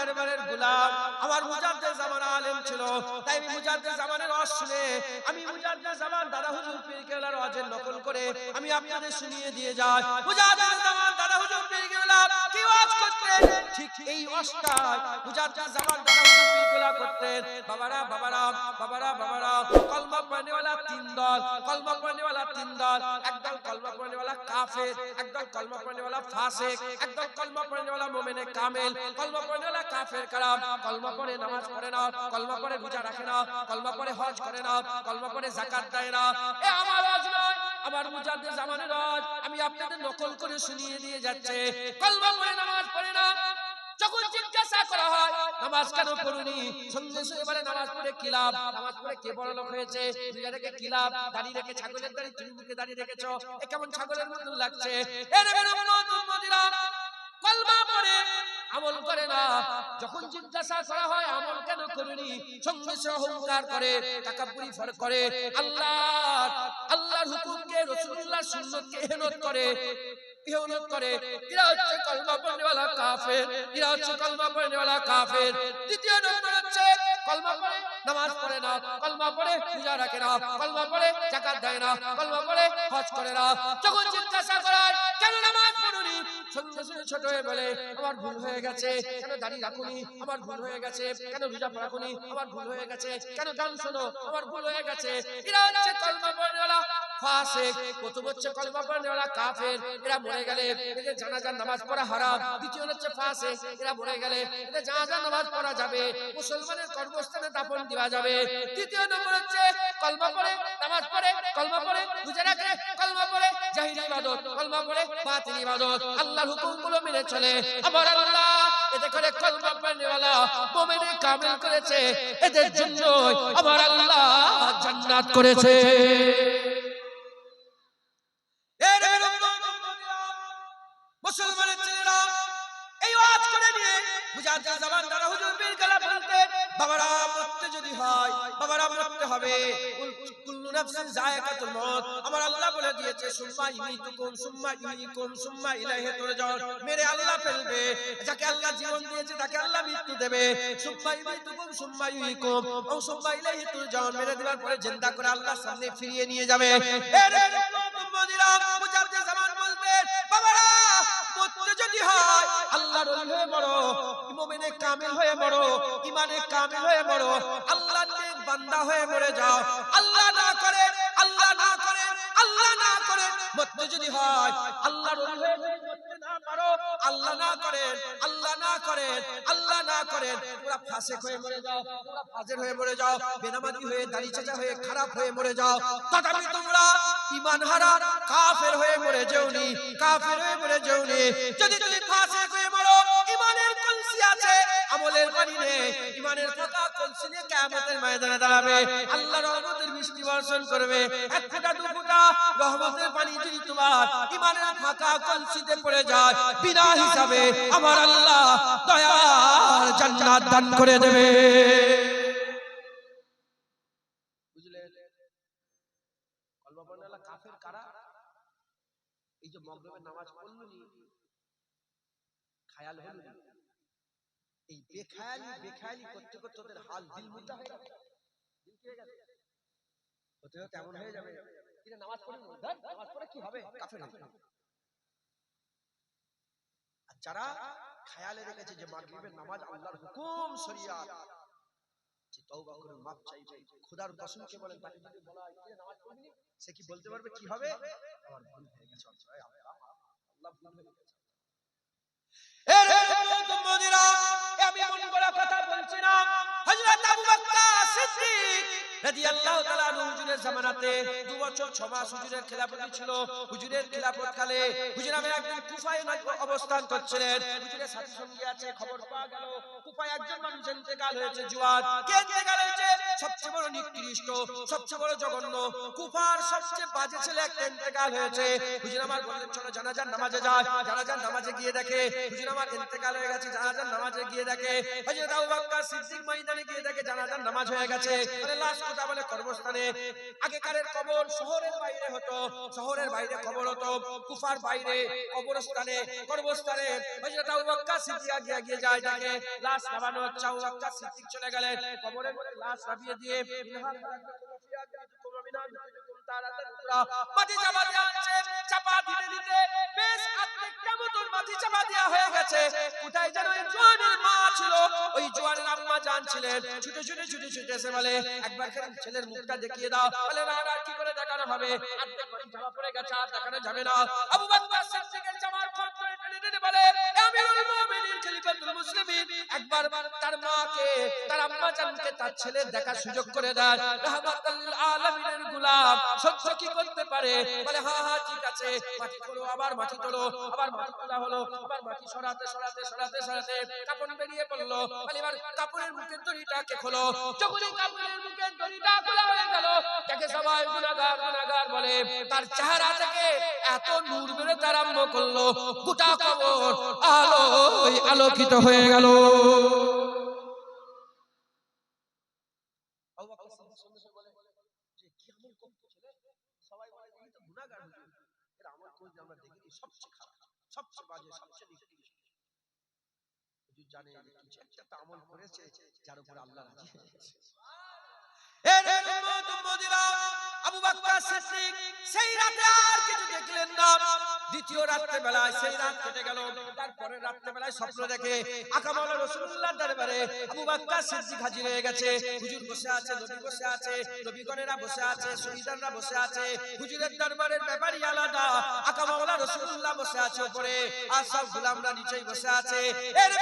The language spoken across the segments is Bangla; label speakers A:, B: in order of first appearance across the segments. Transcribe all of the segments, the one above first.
A: দরবারের গোলাম, আমার মুজাদ্দিদ জামান আলেম ছিল, তাই আমি মুজাদ্দিদ জামানের ওয়াজ শুনে আমি মুজাদ্দিদ জামান দাদা হুজুর পীর কেবলার ওয়াজের নকল করে আমি আপনাদের শুনিয়ে দিয়ে যাই। মুজাদ্দিদ জামান দাদা হুজুর পীর কেবলা কি ওয়াজ করতেন, ঠিক এই ওয়াজটা মুজাদ্দিদ জামান দাদা হুজুর পীর কেবলা করতেন। বাবারা বাবারা বাবারা বাবারা, কলমা পড়নেওয়ালা তিন দল, কলমা পড়নেওয়ালা তিন দল। একদল কলমা পড়নেওয়ালা কাফের, একদল কলমা পড়নেওয়ালা ফাসিক, একদল কলমা পড়নেওয়ালা মুমিনে কামেল। কলমা পড়নেওয়ালা কাফের কালাম, কলমা পড়ে নামাজ পড়ে না, কলমা পড়ে রোজা রাখে না, কলমা পড়ে হজ করে না, কলমা পড়ে যাকাত দেয় না। এ আমার ওয়াজ নয়, আমার মুজাদ্দিদ জামানের ওয়াজ আমি আপনাদের নকল করে শুনিয়ে দিয়ে যাচ্ছে। কলমা পড়ে নামাজ পড়ে না, যখন জিজ্ঞাসা করা হয় নামাজ কেন পড়ুনি, সঙ্গে সঙ্গে বলে নামাজ পড়ে কি লাভ, নামাজ পড়ে কে বড় লোক হয়েছে, দুনিয়া রেখে কি লাভ, দাড়ি রেখে ছাগলের দাড়ি, তুমি মুখে দাড়ি রেখেছো, এ কেমন ছাগলের মতন লাগছে। এর উম্মতিরা কলমা পড়ে আমল করে না, যখন জিজ্ঞাসা করা হয় আমল কেন করিনি, সঙ্গে সঙ্গে অহংকার করে, তাকাব্বুরি করে, আল্লাহর হুকুমকে, রাসূলুল্লাহর সুন্নাতকে ইহনত করে, ইহনত করে। এরা হচ্ছে কলমা পড়নেওয়ালা কাফের, এরা হচ্ছে কলমা পড়নেওয়ালা কাফের। দ্বিতীয় নম্বর হচ্ছে কলমা পড়ে নামাজ পড়ে না, কলমা পড়ে রোজা রাখে না, কলমা পড়ে যাকাত দেয় না, কলমা পড়ে হজ করে না। যখন জিজ্ঞাসা করা হয় কেন নামাজ পড়ুনি, সঙ্গে সঙ্গে ছোট হয়ে বলে আমার ভুল হয়ে গেছে, কেন দাড়ি রাখুনি, আমার ভুল হয়ে গেছে, কেন রোজা রাখুনি, আমার ভুল হয়ে গেছে, কেন গান শোনো, আমার ভুল হয়ে গেছে। এরা হচ্ছে কলমা পড়নেওয়ালা ফাসিক। প্রথম হচ্ছে কলমা পড়নেওয়ালা কাফের, এরা মরে গেলে এদের জানাজার নামাজ পড়া হারাম। দ্বিতীয় হচ্ছে ফাসিক, এরা মরে গেলে এদের জানাজার নামাজ পড়া যাবে, মুসলমানের কর্মস্থানে দাফন দেওয়া যাবে। তৃতীয় নম্বর হচ্ছে কলমা পড়ে নামাজ পড়ে, কলমা পড়ে রোজা রাখে, কলমা পড়ে জাহিরি ইবাদত, কলমা পড়ে বাতিল ইবাদত, আল্লাহর হুকুমগুলো মেনে চলে। আমার আল্লাহ এতে করে কলমা পড়নেওয়ালা মুমিনে কামেল করেছে, এদের জন্য আমার আল্লাহ জান্নাত করেছে। মুসলমানের ছেলেরা এই ওয়াজ করে নিয়ে মুজাদ্দিদ জামান দাদা হুজুর পীর কেবলা বলতেন, বাবারা মরতে যদি হয়, বাবারা মরতে হবে, কুল্লু নাফসিন যায়কাতুল মউত। আমার আল্লাহ বলে দিয়েছে সুম্মা ইমিতুকুম সুম্মা ইহয়িকুম সুম্মা ইলাইহি তুরজাউন। মেরে আল্লাহ ফেলবে, যাকে আল্লাহ জীবন দিয়েছে তাকে আল্লাহ মৃত্যু দেবে। সুম্মা ইমিতুকুম সুম্মা ইহয়িকুম ও সুম্মা ইলাইহি তুরজাউন, মেরে দেওয়ার পরে জিন্দা করে আল্লাহর সামনে ফিরিয়ে নিয়ে যাবে। এর উম্মতিরা মুজাদ্দিদ জামান বলতেন, বাবারা মরতে যদি হয় আল্লাহর ওলি হয়ে মরো, মুমিনে কামিল হয়ে মরো, ইমানে কামিল হয়ে মরো, আল্লাহর নেক বান্দা হয়ে মরে যাও। আল্লাহ না করে, আল্লাহ না করে, আল্লাহ না করে মরতে যদি হয় আল্লাহর ওলি হয়ে যদি মরতে না পারো, আল্লাহ না করেন, আল্লাহ না করেন, আল্লাহ না করেন, তোমরা ফাসিক হয়ে মরে যাও, তোমরা ফাজির হয়ে মরে যাও, বেনামাজি হয়ে, দাড়ি চাচা হয়ে, খারাপ হয়ে মরে যাও, তথাপি তোমরা ঈমান হারা কাফের হয়ে মরে যাওনি, কাফের হয়ে মরে যাওনি। যদি তুমি ফাসিক হয়ে মরো, ঈমানের কলসি আছে, আমলের পানি নেই, ঈমানের ফাঁকা কলসি নিয়ে কিয়ামতের ময়দানে দাঁড়াবে, আল্লাহ রহমতের বৃষ্টি বর্ষণ করবে। এক ফোঁটা দু ফোঁটা রহমতের পানি যদি তোমার ঈমানের ফাঁকা কলসিতে পড়ে যায়, বিনা হিসাবে আমার আল্লাহ দয়ার জান্নাত দান করে দেবে। বুঝলেন? কলমা পড়নেওয়ালা কাফের কারা? এই যে মাগরিবের নামাজ পড়লনি, খেয়াল হলো না, এই বেখেয়ালি করতে করতে ওদের হাল দিল মুদ্রা হয়ে গেছে, দিল কি হয়ে গেছে, হতে হতে এমন হয়ে যাবে যে নামাজ পড়ে নামাজ পড়ে কি হবে, কাফের হয়ে যাবে। আর যারা খেয়ালে রেখেছে যে মাগরিবের নামাজ আল্লাহর হুকুম শরিয়াত, যে তওবা করে মাপ চাইবে, খোদার কসমকে বলেন, তাকে যদি বলা হয় যে নামাজ পড়বি, সে কি বলতে পারবে কি হবে, আমার ভুল হয়ে গেছে, আল্লাহ ভুল হয়ে গেছে। আমি মন গড়া কথা বলছি না। হযরত আবু বকর সিদ্দিক রাদিয়াল্লাহু তাআলা আনহু হুজুরের জামানাতে 2 বছর 6 মাস হুজুরের খেলাফতি ছিল। হুজুরের খেলাফত কালে হুজুর আমি একদিন কুফায় অবস্থান করছিলেন, হুজুরের সাথী সঙ্গী আছে, খবর পাওয়া গেল কুফায় একজন মানুষ ইন্তেকাল হয়েছে। জুয়ান কে ইন্তেকাল হয়েছে? সবচেয়ে বড় নিকৃষ্ট, সবচেয়ে বড় জঘন্য, কুফার সবচেয়ে বাজে ছেলে একটা ইন্তেকাল হয়েছে। হুজুর আমার বললেন চলো জানাজার নামাজে যায়। জানাজার নামাজে গিয়ে দেখে হুজুর আমার ইন্তেকাল হয়ে গেছে। জানাজার নামাজে গিয়ে দেখে হযরত আবু বকর সিদ্দিক ময়দানে গিয়ে দেখে জানাজার নামাজ হয়ে গেছে। বলে লাশ কোথায়? বলে কবরস্থানে। আগেকারের কবর শহরের বাইরে হতো, শহরের বাইরে কবর হতো, কুফার বাইরে কবরস্থানে, কবরস্থানে হযরত আবু বকর সিদ্দিক গিয়ে যায় দেখে লাশ নামানো হচ্ছে। আবু বকর সিদ্দিক চলে গেলেন কবরের মধ্যে লাশ নামিয়ে দিয়ে মাটি চাপা দেওয়া হচ্ছে। চাপা দিতে দিতে বেশ অর্ধেকটা মতন মাটি চাপা দেওয়া হয়ে গেছে। কোথায় যেন ওই জোয়ানের মা ছিল, ওই জোয়ানের আম্মা জান ছিলেন। ছুটে ছুটে ছুটে ছুটে এসে বলে একবার করে ছেলের মুখটা দেখিয়ে দাও। বলে না না, কি করে দেখানো হবে, অর্ধেক মাটি চাপা পড়ে গেছে, আর দেখানো যাবে না। আবু বকর সিদ্দিকের জামার খোঁজ ধরে টেনে টেনে বলে আমিরুল মুমিনিন খলিফাতুল মুসলিমিন একবার তার মাকে, তার আম্মা জানকে তার ছেলের দেখার সুযোগ করে দেয়। রাহমাতুল লিল আলামিনের গোলাম সহ্য কি করতে পারে? বলে হ্যাঁ হ্যাঁ ঠিক আছে, মাটি তোলো, আবার মাটি তোলো, আবার মাটি তোলা হলো, আবার মাটি সরাতে সরাতে সরাতে সরাতে কাপড় বেরিয়ে পড়লো। বলে এবার কাপড়ের মুখের দড়িটাকে খোলো। যখনই কাপড়ের মুখের দড়িটা খোলা হয়ে গেল, তাকে সবাই গুনাহগার গুনাহগার বলে। তার চেহারা থেকে এত নূর বেরোতে আরম্ভ করলো, গোটা কবর আলোয় আলোকিত হয়ে গেল। সবাই বলে এই তো গুনাহগার হুজুর, এর আমল করে আমরা দেখিনি, সবচেয়ে খারাপ, সবচেয়ে বাজে, সবচেয়ে নিকৃষ্ট। হুজুর জানে যে কিছু একটা আমল করেছে যার উপর আল্লাহ রাজি হয়ে গেছে। আবু বকর সিদ্দিক সেই রাতে আর কিছু দেখলেন না। দ্বিতীয় রাত্রে বেলায় সেই রাত কেটে গেল। তারপরে রাত্রে বেলায় স্বপ্ন দেখে আকা মাওলা রাসূলুল্লাহর দরবারে আবু বকর সিদ্দিক হাজির হয়ে গেছে। হুজুর বসে আছে, নবী বসে আছে, নবীগণেরা বসে আছে, শহীদানরা বসে আছে। হুজুরের দরবারের ব্যাপারই আলাদা। আকা মাওলা রাসূলুল্লাহ বসে আছে উপরে, আর সব গোলামরা নিচেই বসে আছে।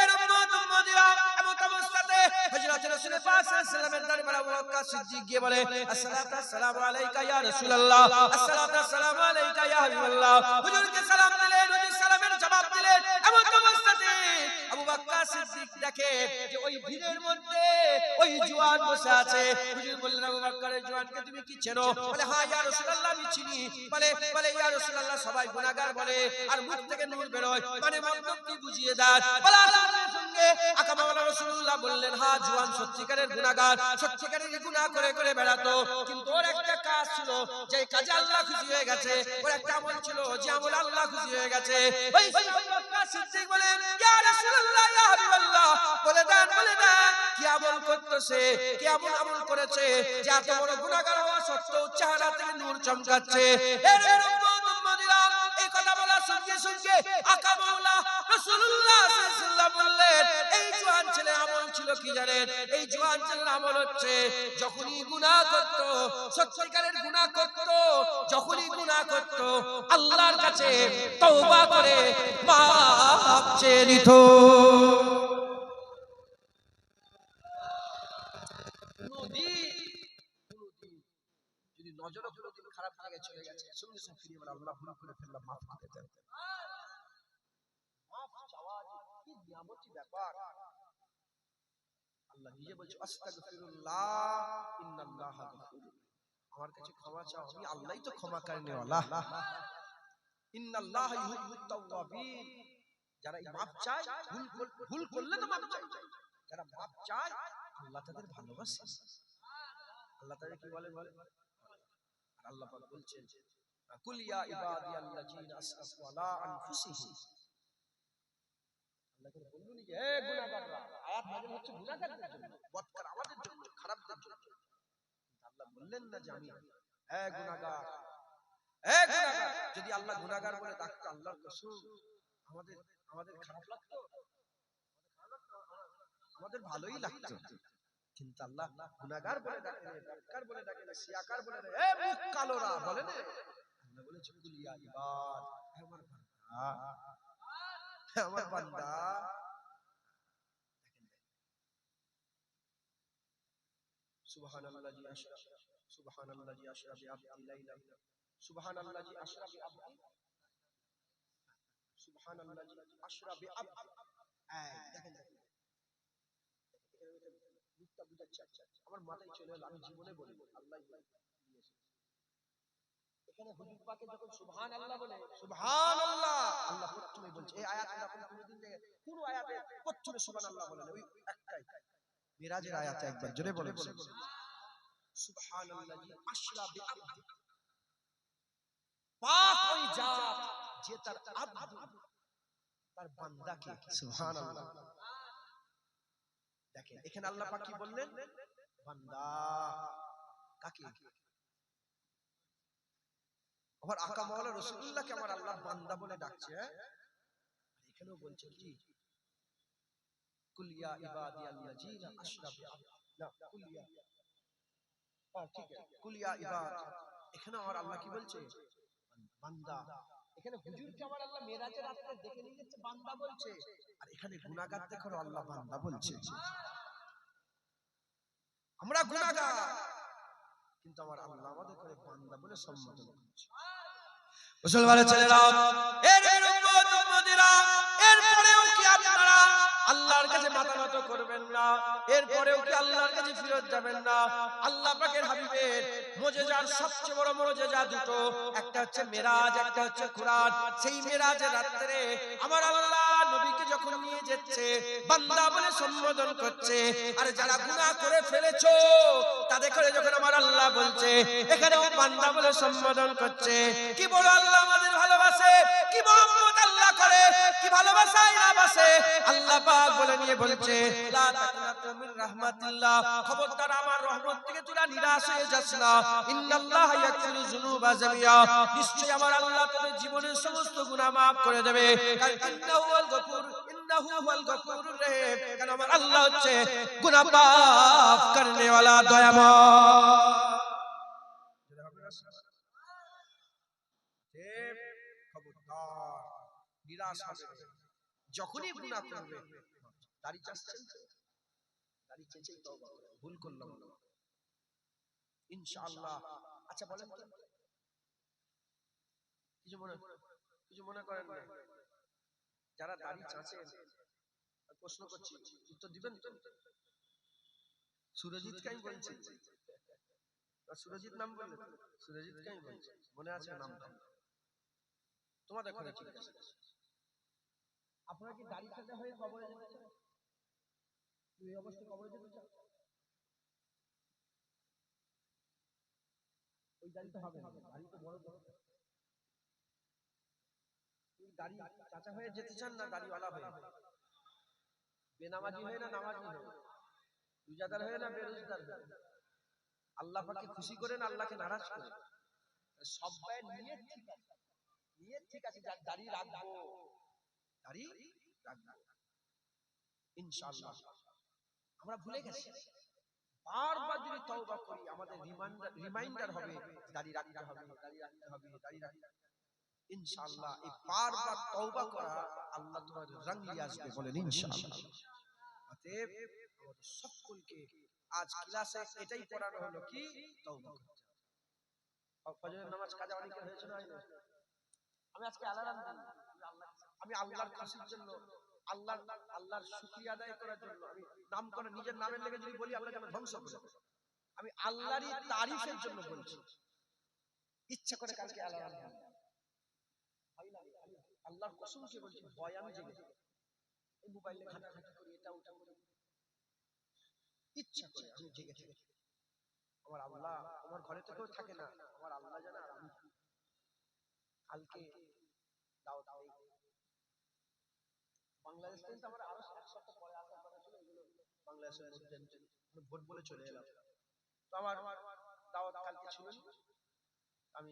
A: এর উম্মতিরা এমন অবস্থাতে হযরত রাসূল পাক সাল্লাল্লাহু আলাইহি ওয়াসাল্লামের দরবারে আবু বকর সিদ্দিক গিয়ে বলে আসসালাতু আসসালামু আলাইকা ইয়া রাসূলুল্লাহ, আসসালাতু আসসালামু আলাইকা ইয়া হাবিবাল্লাহ। হুজুরকে সালাম দিলেন, হুজুর সালামের জবাব দিলেন। এমন অবস্থাতে আবু বকর সিদ্দিক দেখে যে ওই ভিড়ের মধ্যে ওই জওয়ান বসে আছে। হুজুর বললেন আবু বকর এই জওয়ানকে তুমি কি চেনো? বলে হ্যাঁ ইয়া রাসূলুল্লাহ আমি চিনি। বলে ইয়া রাসূলুল্লাহ সবাই গুনাহগার বলে আর মুখ থেকে নূর বের হয়, মানে মতলব কি বুঝিয়ে দেন। বলার সঙ্গে আকা মাওলা রাসূলুল্লাহ বললেন হ্যাঁ জওয়ান সত্যিকারের গুনাহগার, সত্যিকারের গুনাহ করে করে বেড়াতো, কিন্তু ওর একটা কাজ ছিল যে কাজে আল্লাহ খুশি হয়ে গেছে। ওর একটা আমল ছিল যে আমল আল্লাহ খুশি হয়ে গেছে। ওই আবু বকর সিদ্দিক বলেন ইয়া রাসূলুল্লাহ ইয়া হাবিবাল্লাহ বলে দেন কি আমল করতেছে, কি আমল আমল করেছে যে এত বড় গুনাহগার হওয়া সত্ত্বেও চেহারা থেকে নূর চমকাচ্ছে। এর উম্মতিরা এই কথা বলা সঙ্গে সঙ্গে আকা মাওলা রাসূলুল্লাহ সাল্লাল্লাহু আলাইহি ওয়াসাল্লাম বললেন এই জওয়ান ছেলে আমল ছিল কি জানেন? এই জওয়ান ছেলের আমল হচ্ছে যখনই গুনাহ করত, সত্যিকারের গুনাহ করত, যখনই গুনাহ করত আল্লাহর কাছে তওবা করে মাফ চেয়ে নিত। যদি নজরে কোনোদিন খারাপ জায়গায় চলে গেছে সঙ্গে সঙ্গে ফিরে বলে আল্লাহ ভুল করে ফেললাম, মাফ করে দেন। মাফ চাওয়া কি নিয়ামতি ব্যাপার। আল্লাহ নিজে বলছে আস্তাগফিরুল্লাহ ইন্নাল্লাহা গফুর, আমার কাছে ক্ষমা চাও, আমি আল্লাহই তো ক্ষমা করনে ওয়ালা। ইন্নাল্লাহা ইউহিব্বুত তাওয়াবিন, যারা মাফ চায়, ভুল করলে তো মাফ চায়, যারা মাফ চায় আল্লাহ তাদের ভালোবাসে। আল্লাহ তাদের কি বলে আর আল্লাহ পাক বলছেন কুল ইয়া ইবাদিয়াল্লাযিনা আসরাফু আলা আনফুসিহিম, আল্লাহ করে বলুন যে হে গুনাহগাররা, আয়াত নাযিল হচ্ছে গুনাহগারদের জন্য, বদকার আমাদের জন্য, খারাপদের জন্য। আল্লাহ বললেন না যে আমি হে গুনাহগার, হে গুনাহগার। যদি আল্লাহ গুনাহগার বলে ডাকতো আল্লাহর রাসূল আমাদের আমাদের খারাপ লাগতো? আমাদের ভালোই লাগতো। কিন্তু আল্লাহ গুনাহগার বলে ডাকে, বদকার বলে ডাকে, সিয়াকার বলে ডাকে, এ মুখ কালোরা বলে না। আল্লাহ বলেছে কুল ইয়া ইবাদ, হে আমার বান্দা, হে আমার বান্দা। সুবহানাল্লাযী আশরা, সুবহানাল্লাযী আশরা বিআবদি লাইলা, সুবহানাল্লাযী আশরা বিআবদি, সুবহানাল্লাযী আশরা বিআবদি। এই দেখেন বুঝাচ্ছি। আমার মাথায় চলে এলো, আমি জীবনে বলি আল্লাহ এখানে হুজুর পাকে যখন সুবহানাল্লাহ বলে, সুবহানাল্লাহ আল্লাহ প্রথমে বলছে। এই আয়াত এরকম কোনদিন দেখে কোন আয়াতে প্রথমে সুবহানাল্লাহ বলে? ওই একটাই মিরাজের আয়াতে একবার জোরে বলে সুবহানাল্লাহি আশরা বিআবদি, পাক ওই জাত যে তার আব্দ, তার বান্দাকে, সুবহানাল্লাহ। দেখেন এখানে আল্লাহ পাক কি বললেন? বান্দা। কাকে? আবার আকা মাওলানা রাসূলুল্লাহকে আমার আল্লাহ বান্দা বলে ডাকছে। এখানেও বলছে কি কুল ইয়া ইবাদিয়াল্লাযিনা আশরাফু না কুল ইয়া, ঠিক আছে, কুল ইয়া ইবাদ। এখানে আমার আল্লাহ কি বলছে? বান্দা। এখানে হুজুরকে আমার আল্লাহ মেরাজের রাতে দেখে নিয়ে যাচ্ছে, বান্দা বলছে। আর এখানে গুনাহগার দেখো আল্লাহ বান্দা বলছে। আমরা গুনাহগার, কিন্তু আমার আল্লাহ আমাদের করে বান্দা বলে সম্বোধন করছে। মুসলমানের ছেলেরা, এর উম্মত উম্মতিরা, এরপরেও কি আপনারা আল্লাহর কাছে মাথা নত করবেন না? এরপরেও কি আল্লাহর কাছে ফিরত যাবেন না? আল্লাহ পাকের হাবিবের মুজিজার সবচেয়ে বড় মুজিজা দুটো, একটা হচ্ছে মেরাজ, একটা হচ্ছে কুরআন। সেই মেরাজের রাতে আমার আল্লাহ নবীকে যখন নিয়ে যাচ্ছে, বান্দা বলে সম্বোধন করছে। আর যারা গুনাহ করে ফেলেছো তাদের করে যখন আমার আল্লাহ বলছে, এখানেও বান্দা বলে সম্বোধন করছে। কি বড় আল্লাহ আমাদের ভালোবাসে, কি মহব্বত আল্লাহ করে, কি ভালোবাসায় না বাসে। আল্লাহ পাক বলে নিয়ে বলছে, লা তাকনাতু মির রাহমাতিল্লাহ, খবরদার আমার রহমত থেকে তোরা নিরাশ হয়ে যাস না। ইন্নাল্লাহা ইয়াগফিরু যুনুবা জামিআ, নিশ্চয়ই আমার আল্লাহ তোদের জীবনের সমস্ত গুনাহ maaf করে দেবে। কারণ ইন্নাহু হুয়াল গফুর, ইন্নাহু হুয়াল গফুরুর রহিম, কারণ আমার আল্লাহ হচ্ছে গুনাহ maaf করনে वाला দয়াময়। খবরদার নিরাশ হবে না। যখনই গুনাহ করবে, দাড়ি চাচ্ছেন, দাড়ি চেঁচেই তওবা করুন, ভুল করলাম না ইনশাআল্লাহ। আচ্ছা বলেন তো, কিছু মনে করেন না? যারা দাড়ি চাচ্ছেন, প্রশ্ন করছি, উত্তর দিবেন তো? সুরজিৎ কাই বলছি, সুরজিৎ নাম বললেন, সুরজিৎ কাই বলছি, মনে আছে নামটা? তোমাদের ঘরে জিজ্ঞাসা, আপনারা কি দাড়ি কাটা হয়ে কবরে যেতে চান? এই অবস্থায় কবরে যেতে চান? ওই দাড়ি তো হবে না, দাড়ি তো বড় বড়। দাড়ি চাচা হয়ে যেতে চান না দাড়িওয়ালা হয়ে? বেনামাজি হয়ে না নামাজি হয়ে? রোজাদার হয়ে না বেরোজগার হয়ে? আল্লাহ পাককে খুশি করেন, আল্লাহকে নারাজ করেন? সবাই নিয়ত ঠিক আছে, নিয়ত ঠিক আছে, দাড়ি রাখবো, দাড়ি রাখবো ইনশাআল্লাহ। আমরা ভুলে গেছি, বারবার যদি তওবা করি আমাদের রিমাইন্ডার হবে, দাড়ি রাখতে হবে, দাড়ি রাখতে হবে, দাড়ি রাখতে হবে ইনশাআল্লাহ। এই বারবার তওবা করা আল্লাহ তোমার রং নিয়ে আসবে, বলেন ইনশাআল্লাহ। অতএব আমাদের সকলকে আজ ক্লাসে এটাই পড়ানো হলো, কি তওবা করতে হবে। ফজরের নামাজ কাজা অনেকে হয়েছে না? আমি আজকে অ্যালার্ম দিই, আমি আল্লাহর খুশির জন্য, আল্লাহর শুকরিয়া আদায় করার জন্য, আমি নাম করে নিজের নামের লেগে যদি বলি আল্লাহ যেন ধ্বংস করে, আমি আল্লাহরই তারিফের জন্য বলছি। ইচ্ছা করে কালকে অ্যালার্ম দিই, আল্লাহর কসমকে বলছি, ভয় আমি জেগে এই মোবাইলে ঘাটাঘাটি করি, এটা ওটা করি, ইচ্ছা করে আমি জেগে থাকি। আমার আল্লাহ আমার ঘরে তো কেউ থাকে না, আমার আল্লাহ জানে। আর আমি কালকে দাওয়াত বাংলাদেশ থেকে আমার আরো এক সপ্তাহ পরে আসার কথা ছিল, এগুলো বাংলাদেশের মধ্যে ভোট বলে চলে এলাম। তো আমার দাওয়াত কালকে ছিল, আমি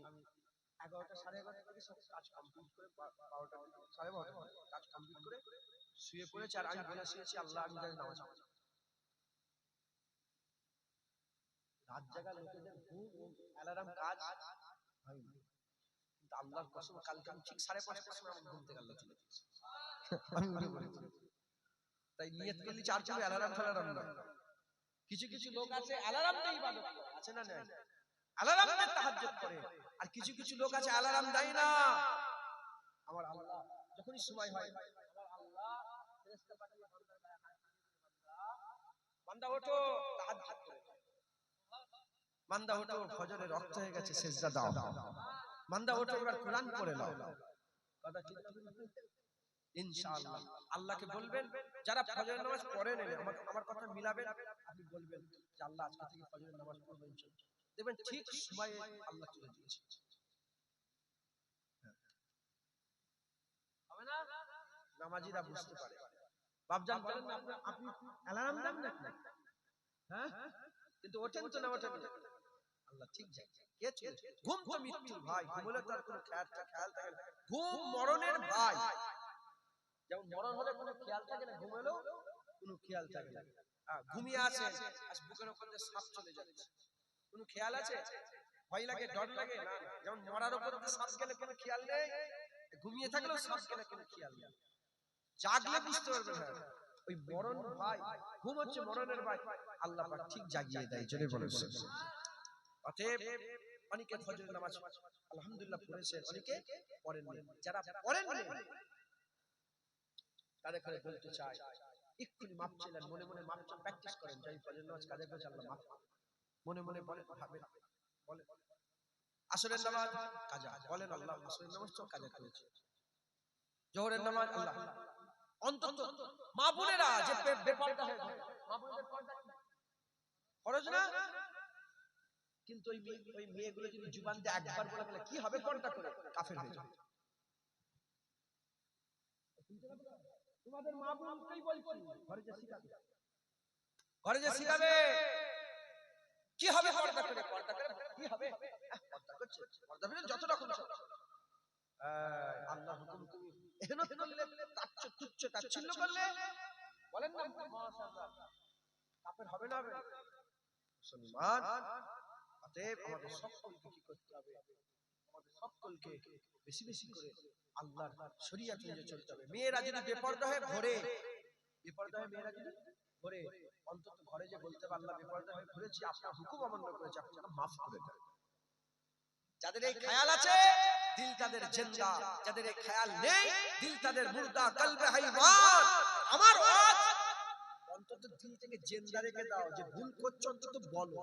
A: 11টা 11:30 থেকে সব কাজ কমপ্লিট করে 12টা 12:30 কাজ কমপ্লিট করে শুয়ে পড়েছি। আর আমি বলে শুয়েছি, আল্লাহ আমি জানি নামাজ পড়ব। রাত জাগা লোকেদের ঘুম অ্যালার্ম কাজ হয় না, কিন্তু আল্লাহর কসম কালকে আমি ঠিক 5:30টার সময় আমার ঘুম থেকে আল্লাহ চলে গেছে, আমি উঠে পড়েছি। তাই নিয়ত করলি চার চুলে অ্যালার্ম ফেলারাম না। কিছু কিছু লোক আছে অ্যালার্ম দিয়ে ইবাদত করে, আছে না নাই? অ্যালার্ম দিয়ে তাহাজ্জুদ করে। আর কিছু কিছু লোক আছে অ্যালার্ম দেয় না, আমার আল্লাহ যখনই সময় হয়, আমার আল্লাহ ফেরেশতা পাঠিয়ে বান্দার গায়ে হাত দিয়ে, বান্দা বান্দা ওঠো, তাহাজ্জুদ করে নাও। বান্দা ওঠো, ফজরে রক্ত হয়ে গেছে, সিজদা দাও। বান্দা ওঠো, এবার কোরআন পড়ে নাও। কথা ঠিক ইনশাআল্লাহ। আল্লাহকে বলবেন, যারা ফজরের নামাজ পড়েন আমার কথা মিলাবেন, আপনি বলবেন যে আল্লাহ আজকে থেকে ফজরের নামাজ পড়বো ইনশাআল্লাহ। দেখবেন ঠিক সময়ে আল্লাহ তুলে দিয়েছে। হবে না? নামাজিরা বুঝতে পারে। বাপজান বলেন না, আপনি অ্যালার্ম দেন নাকি? হ্যাঁ, কিন্তু ওঠেন তো না, ওঠেন না। আল্লাহ ঠিক জানে। কে চলে? ঘুম তো মৃত্যুর ভাই, ঘুমলে তার কোনো খেয়াল থাকে না। ঘুম মরণের ভাই। যেমন মরণ হলে কোনো খেয়াল থাকে না, ঘুমেলেও কোনো খেয়াল থাকে না। ঘুমিয়ে আছেন, আজ বুকের উপর দিয়ে সাপ চলে যাচ্ছে, কোনো খেয়াল আছে? ভয় লাগে, ডর লাগে না। যেমন মরার উপর দিয়ে সাপ গেলে কোনো খেয়াল নেই, ঘুমিয়ে থাকলেও সাপ গেলে কোনো খেয়াল নেই। জাগলে বুঝতে পারবেন না, ওই মরণ ভাই, ঘুম হচ্ছে মরণের ভাই। আল্লাহ পাক ঠিক জাগিয়ে দেয়, জোরে বলেন। অতএব অনেকে ফজরের নামাজ আলহামদুলিল্লাহ পড়েছেন, অনেকে পড়েননি। যারা পড়েননি তাদের কাছে বলতে চাই, এক্ষুনি মাপ চাইলেন, মনে মনে মাপ চান, প্র্যাকটিস করেন। যাই ফজরের নামাজ কাজে করেছে আল্লাহ মাফ করুন, মনে মনে বলেন, ভাবেন, বলেন। আসরের নামাজ কাজা, বলেন আল্লাহ আসরের নামাজ তো কাজা করেছে। জোহরের নামাজ আল্লাহ, অন্তত মা বোনেরা যে বেপরদা হয়ে যায়, মা বোনেদের পর্দা কি ফরজ না? কিন্তু ওই মেয়েগুলো যদি জুবান দিয়ে একবার বলে ফেলে, কি হবে? পর্দা করে কাফের হয়ে যাবে। তোমাদের মা বোনকেই বলছি, ঘরে যে শিখাবে, ঘরে যে শিখাবে কি হবে? পর্দা করে, পর্দা করে কি হবে? পর্দা করছে, পর্দা করে যত রকম আল্লাহ হুকুম তুমি এহেনত করলে, তুচ্ছ তাচ্ছিল্য করলে, বলেন না মাশাআল্লাহ, কাফের হবে না? হবে মুসলমান। অতএব আমাদের সকলকে কি করতে হবে? আমাদের সকলকে বেশি বেশি করে আল্লাহর শরীয়ত অনুযায়ী চলতে হবে। মেয়েরা যদি বেপরদা হয়ে ঘরে, বেপরদা হয়ে মেয়েরা যদি ঘরে, অন্তত ঘরে যে বলতে পারবে আল্লাহ বেপরদা হয়ে ঘুরেছি, আপনার হুকুম অমান্য করেছে, আপনি মাফ করে দেন। যাদের এই খেয়াল আছে দিল তাদের জিন্দা, যাদের এই খেয়াল নেই দিল তাদের মুর্দা, কলবে হাইওয়ান। আমার ওয়াজ অন্তত দিল থেকে জিন্দা রেখে দাও, যে ভুল করছো অন্তত বলো।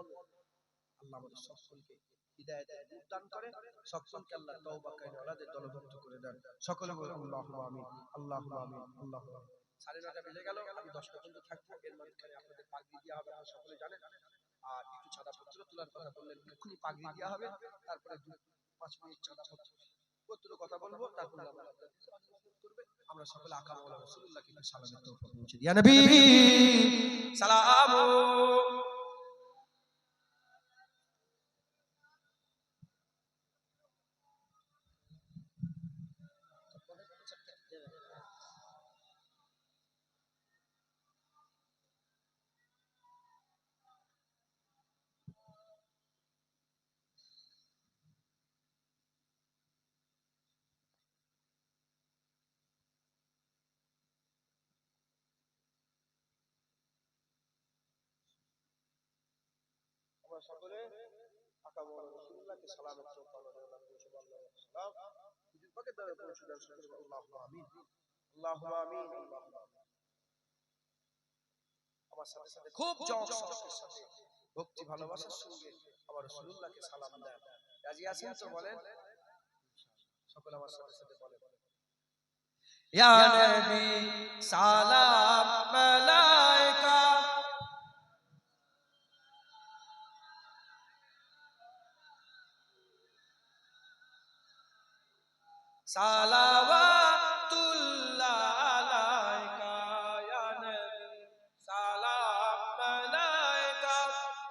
A: আল্লাহ আমাদের সকলকে হিদায়াতের নূর দান করে, সকলকে আল্লাহ তওবা কারীম ওয়ালাদের দলভুক্ত করে দেন। সকলে বলুন আল্লাহুম্মা আমিন, আল্লাহুম্মা আমিন, আল্লাহুম্মা আমিন। 9:30 বেজে গেল, আমি 10টা পর্যন্ত থাকবো। এর মাঝখানে আপনাদের পাগড়ি দেওয়া হবে, আপনারা সকলে জানেন। আর একটু ছাড়াপত্র তোলার কথা বললেন, এক্ষুনি পাগড়ি দেওয়া হবে। তারপরে 5 মিনিট ছাড়াপত্র কথা বলবো, তারপরে আমরা সকলে আকা মাওলানা রাসূলুল্লাহকে একটু সালামের তৌফিক পৌঁছে দিই। ইয়া নবী সালাম। আমরা সকলে আকা মাওলানা রাসূলুল্লাহকে সালামের তৌফিক সালাম হুজুর পাকের দ্বারা পৌঁছে দেন। সকলে আল্লাহুম্মা আমিন, আল্লাহুম্মা আমিন, আল্লাহুম্মা আমিন। আমার সাথে সাথে খুব জওকের সাথে ভক্তি ভালোবাসার সঙ্গে আমার রাসূলুল্লাহকে সালাম দেন। রাজি আছেন তো? বলেন সকলে আমার সাথে সাথে বলেন, ইয়া নবী সালাম মালাইকা, সালাওয়াতুল্লাহ আলাইকা, ইয়া নবী সালাম মালাইকা,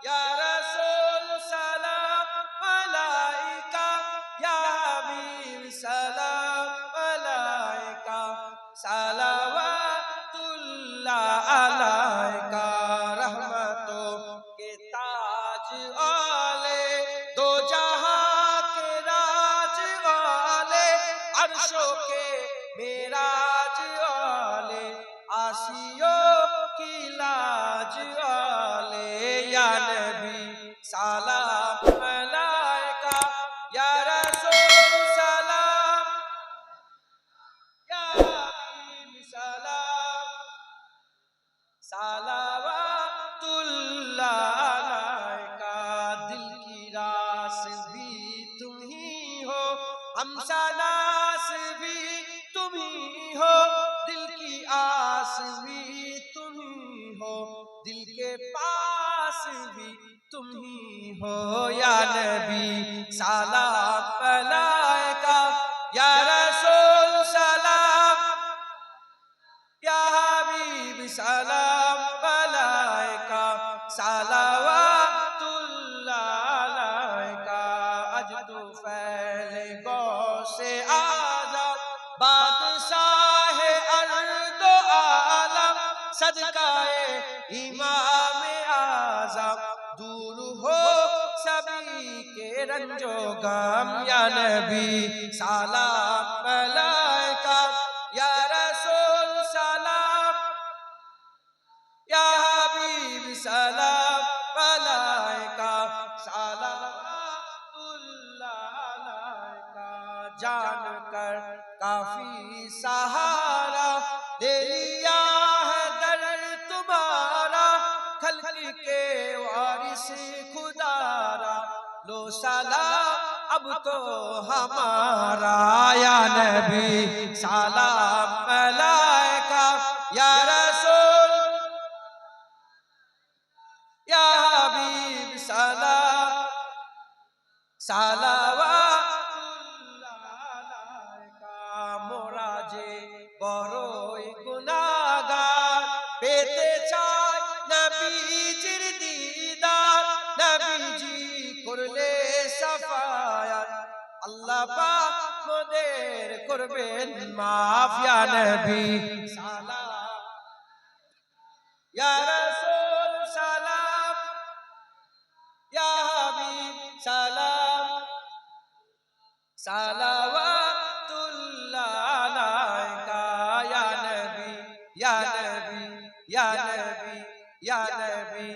A: ইয়া রাসূল সালাম মালাইকা, ইয়া হাবিব সালাম মালাইকা, সালাওয়াতুল্লাহ আলাইকা, রহমতো কে তাজ ওয়ালে, দো জাহাं के राज वाले, अर्शों के मेराज वाले, आसियों की लाज वाले, या नबी सलाम मलाइका, या रसूल सलाम, या हबीब सलाम, सलावतुल्लाह भी तुम ही हो, दिल के पास भी तुम ही हो। या नबी सलाम अलैका, या रसूल सलाम, या हबीब सलाम अलैका, सलावतुल्लाह अलैका। अज तू फैले गौ से आज़म, बादशाह अर्द व आलम, सदकाए इमाम आज़म, दूर हो सभी के रंजो गम। या नबी सलाम अलैका, या रसूल सलाम, या हबीब सलाम अलैका, सलावतुल्लाह अलैका। जान कर काफी सहारा दे लिया है दर तुम्हारा, खल्क के वारिस खुदारा, लो सलाम अब तो हमारा। या नबी सलाम अलैका, या रसूल, या हबीब सलाम, सलावतुल्लाह अलैका। मोरा जे बড়ই গুনাহগার, পেতে চাই নবীজির দিদার, নবীজি করলে সাফায়াত, আল্লাহ পাক মোদের করবেন মাফ। ইয়া নবী সালাম, ইয়া রাসূল সালাম, ইয়া হাবিব সালাম, সালাওয়াতুল্লাহ আলাইকা। ইয়া নবী, ইয়া নবী, ইয়া নবী, ইয়া নবী,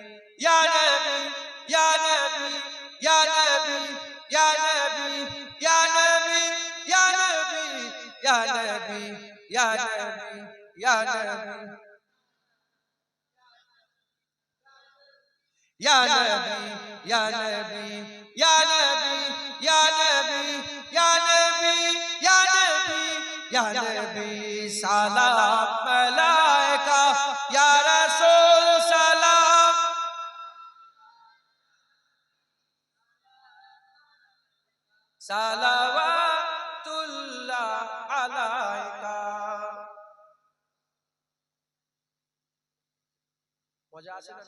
A: ইয়া নবী, ইয়া নবী, ইয়া নবী, ইয়া নবী, ইয়া নবী, ইয়া নবী, ইয়া নবী, ইয়া নবী, ইয়া নবী, या नबी, या नबी, या नबी, या नबी, या नबी, या नबी, या नबी सलाम अलैका, या रसूल सलाम, सलावतुल्लाह अलैका। मजा आछे ना?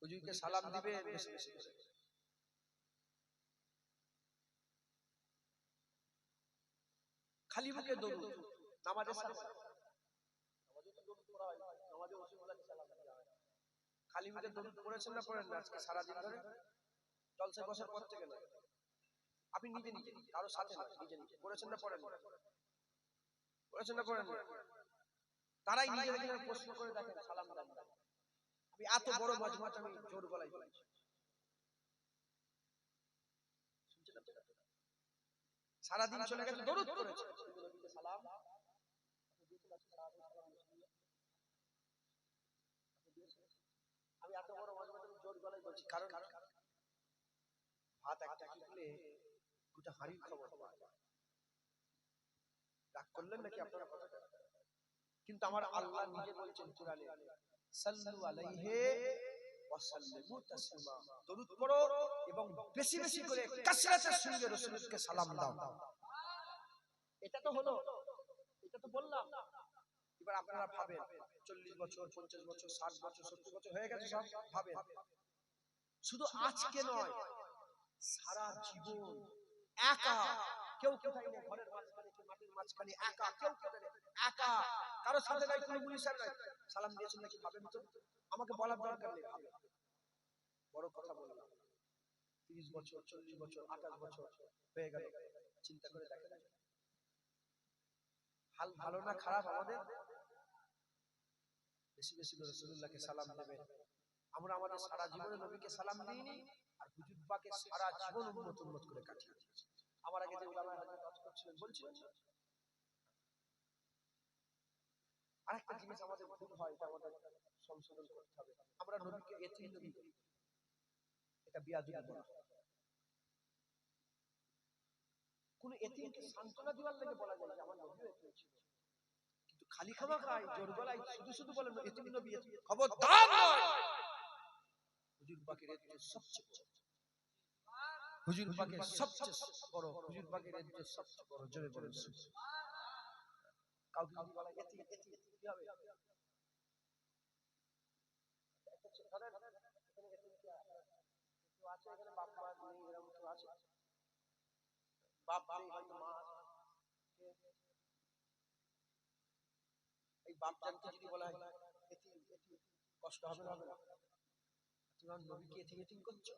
A: হুজুরকে সালাম দিবে বেশি বেশি করে। খালি মুখে দরুদ নামাজের সাথে, নামাজে তো দরুদ পড়া হয়, নামাজে রাসূলুল্লাহকে সালাম দেওয়া হয়। খালি মুখে দরুদ পড়েছেন না পড়েন না আজকে সারা দিন ধরে? জলসা বসার পর থেকে না, আপনি নিজে নিজে কারো সাথে না, নিজে নিজে পড়েছেন না পড়েন না? পড়েছেন না পড়েন না? তারাই নিজেদেরকে প্রশ্ন করে দেখেন সালাম দেন না। আমি এত বড় মাজমাত আমি জোর গলায় বলছি, সারাদিন চলে গেছে দরুদ পড়েছে, নবীকে সালাম আমি এত বড় মাজমাত আমি জোর গলায় বলছি, কারণ ভাত একটা খেলে গোটা হাড়ির খবর পাওয়া যায়। রাগ করলেন নাকি আপনারা কথাটা? কিন্তু আমার আল্লাহ নিজে বলছেন কুরআনে, সাল্লু আলাইহি ওয়া সাল্লিমু তাসলিমা, দরুদ পড়ো এবং বেশি বেশি করে কাসরাতের সঙ্গে রাসূলকে সালাম দাও। এটা তো হলো, এটা তো বললাম। এবার আপনারা ভাবেন 40 বছর 50 বছর 60 বছর 70 বছর হয়ে গেছে, সব ভাবেন শুধু আজকে নয় সারা জীবন একা, কেউ কোথায় নেই, ঘরের মাঝখানে কি মাটির মাঝখানে একা, কেউ কোথায় নেই, একা, কারো সাথে নাই, কোনো পুলিশের নাই, সালাম দিয়েছেন নাকি ভাবেন তো? আমাকে বলার দরকার নেই, ভাবেন। বড় কথা বললাম, 30 বছর 40 বছর 28 বছর হয়ে গেল, চিন্তা করে দেখেন হাল ভালো না খারাপ আমাদের? বেশি বেশি করে রাসূলুল্লাহকে সালাম দেবেন। আমরা আমাদের সারা জীবনে নবীকে সালাম দিইনি, আর হুজুরবাকে সারা জীবন উম্মত করে কাটিয়ে দিয়েছি। আমার আগে যে উলামা হযরত কাজ করছিলেন বলছিলেন, আরেকটা জিনিস আমাদের ভুল হয়, এটা আমাদের সংশোধন করতে হবে। আমরা নবীকে এতিম নবী বলি, এটা বিয়াদবি বলা হয়। কোন এতিমকে সান্ত্বনা দেওয়ার লাগে বলা যায় যে আমার নবীও এতিম ছিল, খালি খামা খায় জোর গলায় শুধু শুধু বলেন এতিম নবী খবরদার নয়। হুজুর পাকের এর সবচেয়ে বড়, হুজুর পাকের সবচেয়ে বড়, হুজুর পাকের এর সবচেয়ে বড়, জোরে বলেন কাউকে যদি বলা এতিম এতিম কি হবে? এখানে বাপ মা নেই, এরকম কেউ আছে? বাপ নেই হয়তো মা, এই বাপ জানকে যদি বলা হয় এতিম এতিম কষ্ট হবে না? হবে না? তোমার নবীকে এতিম এতিম করছো,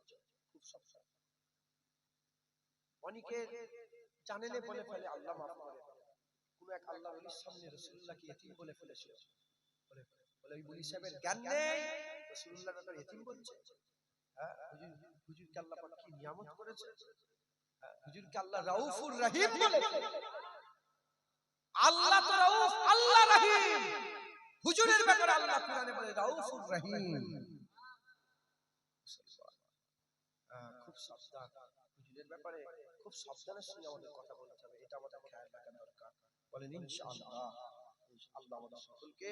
A: খুব সস্তা। অনেকে জানেনে বলে ফেলে, আল্লাহ মাফ করে, কোন এক আল্লাহ ওলির সামনে রাসূলুল্লাহকে এতিম বলে ফেলেছিল, বলে ওই ওলি সাহেবের জ্ঞান নেই, রাসূলুল্লাহ তাকে এতিম বলছে। হ্যাঁ, হুজুরকে আল্লাহ পাক কি নিয়ামত করেছে, হুজুরকে আল্লাহ রাউফুর রহিম বলেছে। আল্লাহ তো রাউফ, আল্লাহ রহিম, হুজুরের ব্যাপারে আল্লাহ কোরআনে বলে রাউফুর রহিম। খুব সাবধান, হুজুরের ব্যাপারে খুব সাবধানের সঙ্গে আমাদের কথা বলতে হবে, এটা আমাদের খেয়াল রাখা দরকার। বলেন ইনশাআল্লাহ। আল্লাহ আমাদের সকলকে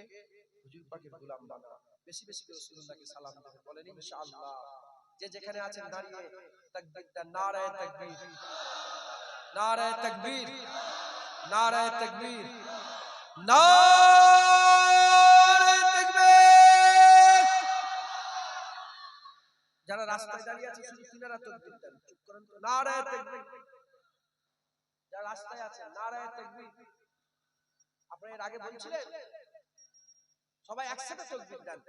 A: হুজুর পাকের গোলাম বানান, বেশি বেশি করে রাসূলুল্লাহকে সালাম দেবেন। বলেন ইনশাআল্লাহ। যে যেখানে আছেন দাঁড়িয়ে তাকবীর দেন, নারায়ে তাকবীর, নারায়ে তাকবীর, নারায়ে তাকবীর, নারায়ে তাকবীর। যারা রাস্তায় দাঁড়িয়ে আছে শুধু তিনারা তাকবীর দেন, চুপ করেন তো। নারায়ে তাকবীর। যারা রাস্তায় আছেন নারায়ে তাকবীর। আপনারা এর আগে বলছিলেন, সবাই একসাথে তাকবীর দেন,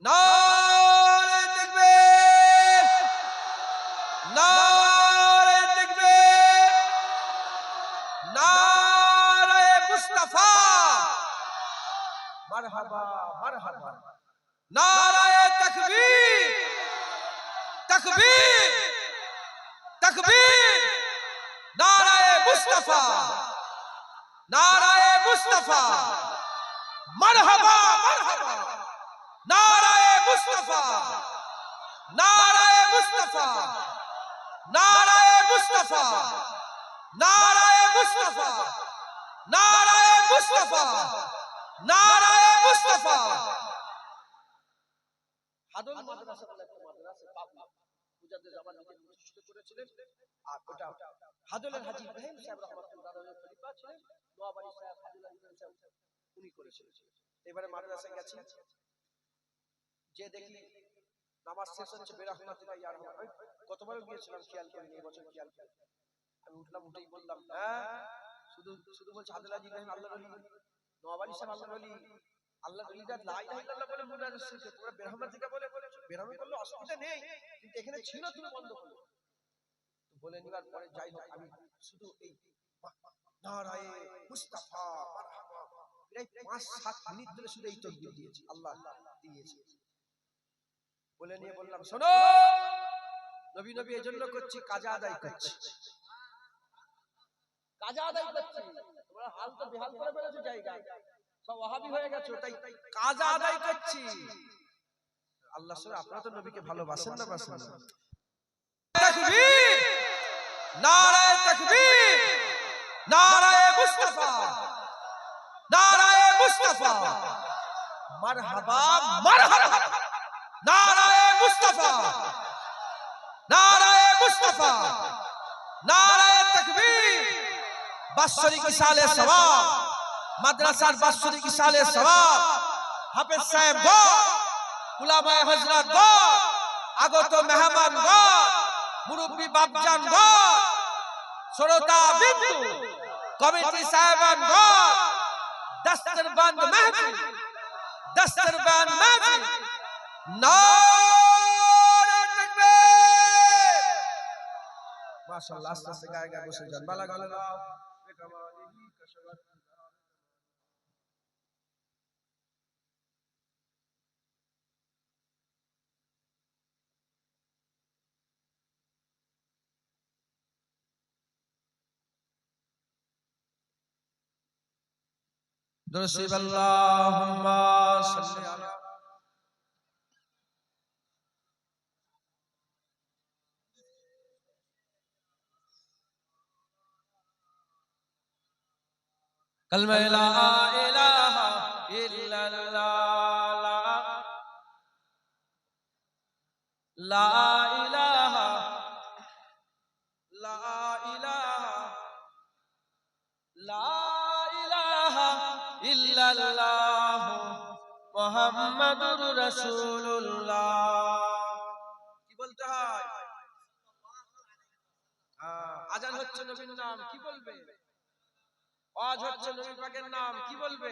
A: নারায়ে তাকবীর, নারায়ে তাকবীর, নারায়ে মুস্তাফা, মারহাবা মারহাবা, নারায়ে তাকবীর, তাকবীর, তাকবীর, নারায়ে মুস্তাফা, নারায়ে মুস্তাফা, মারহাবা মারহাবা, নারায়ে মুস্তাফা, নারায়ে মুস্তাফা, নারায়ে মুস্তাফা, নারায়ে মুস্তাফা, নারায়ে মুস্তাফা, নারায়ে মুস্তাফা। হাদল মাদ্রাসা বলে একটা মাদ্রাসা পাবনা, মুজাদ্দিদ জামান নিজে প্রতিষ্ঠিত করেছিলেন। আর ওটা হাদলের হাজী ইব্রাহিম সাহেব রাহমাতুল্লাহ আলাইহি খলিফা ছিলেন, নোয়াবাড়ি সাহেব হাদল ইব্রাহিম সাহেব উনি করেছিলেন। এবারে মাদ্রাসায় গেছি, যে দেখি নামাজ শেষ হচ্ছে, বেরাহমাতুল্লাহ ইয়া রহমান, কতবার গিয়েছিলাম খেয়াল করিনি, এই বছর খেয়াল করি। আমি উঠলাম, উঠেই বললাম হ্যাঁ, শুধু শুধু বলছে হাদল হাজী ইব্রাহিম আল্লাহর ওলি, নোয়াবাড়ি সাহেব আল্লাহর ওলি, আল্লাহর ওলিরা লা ইলাহা ইল্লাল্লাহ বলে মুনাজাত শিখে, তোমরা বেরহমাতিকা বলে বেরহমি করলে অসুবিধা নেই, কিন্তু এখানে ছিল তুমি বন্ধ করো। তো বলে নিবার পরে যাই হোক, আমি শুধু এই নারায়ে মুস্তাফা মারহাবা প্রায় 5-7 মিনিট ধরে শুধু এই তাকবীর দিয়েছি, আল্লাহ দিয়েছে। বলে নিয়ে বললাম শোনো, নবী নবী এজন্য করছি, কাজা আদায় করছি, কাজা আদায় করছি। তোমরা হাল তো বেহাল করে ফেলেছো, জায়গা সব ওয়াহাবি হয়ে গেছো, তাই কাজা আদায় করছি। আল্লাহ সুবহানাহু, আপনারা তো নবীকে ভালোবাসেন না বাসেন না? তাকবীর, নারায়ে তাকবীর, নারায়ে মুস্তাফা, নারায়ে মুস্তাফা, মারহাবা মারহাবা, নারায়ে মুস্তাফা, নারায়ে মুস্তাফা, নারায়ে তাকবীর। বাৎসরিক ইসালে সওয়াব, মাদ্রাসার বাৎসরিক ইসালে সওয়াব, হাফেজ সাহেব গো, উলামায়ে হযরত গো, আগত মেহমান গো, মুরব্বি বাপজান গো, শ্রোতা বিন্দু, কমিটি সাহেবান গো, দস্তরবন্দ মাহফিল, দস্তরবন্দ মাহফিল, নারে তাকবীর। মাশাআল্লাহ, আস্তে আস্তে গায়ে গায়ে বসে যান, বালা গালে দাও বেকামালিহি কাশাবাত। درسب اللهم صل على کلمہ لا الہ লা ইলাহা লা ইলাহা লা ইলাহা ইল্লাল্লাহ মুহাম্মাদুর রাসূলুল্লাহ। কি বলতে হয়? আজান হচ্ছে নবীর নাম, কি বলবে? ওয়াজ হচ্ছে নবী পাকের নাম, কি বলবে?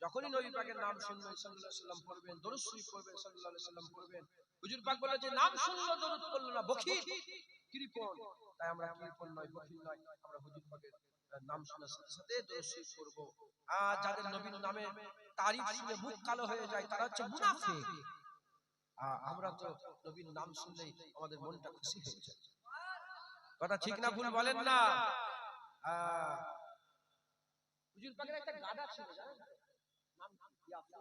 A: যখনই নবী পাকের নাম শুনবেন সাল্লাল্লাহু আলাইহি সাল্লাম পড়বেন, দরুদ শরীফ পড়বেন, সাল্লাল্লাহু আলাইহি সাল্লাম পড়বেন। হুজুর পাক বলে যে নাম শুনলো দরুদ পড়লো না, বখিল কৃপণ। তাই আমরা কৃপণ নয়, বখিল নয়, আমরা হুজুর পাকের নাম শোনার সাথে সাথে দরুদ শরীফ পড়বো। আর যাদের নবীর নামে তারিফ শুনে মুখ কালো হয়ে যায় তারা হচ্ছে মুনাফিক। আমরা তো নবীর নাম শুনলেই আমাদের মনটা খুশি হয়ে যায়। কথা ঠিক না ভুল বলেন না? হুজুর পাকের একটা গাধা ছিল, জানেন? নাম ইয়াফু।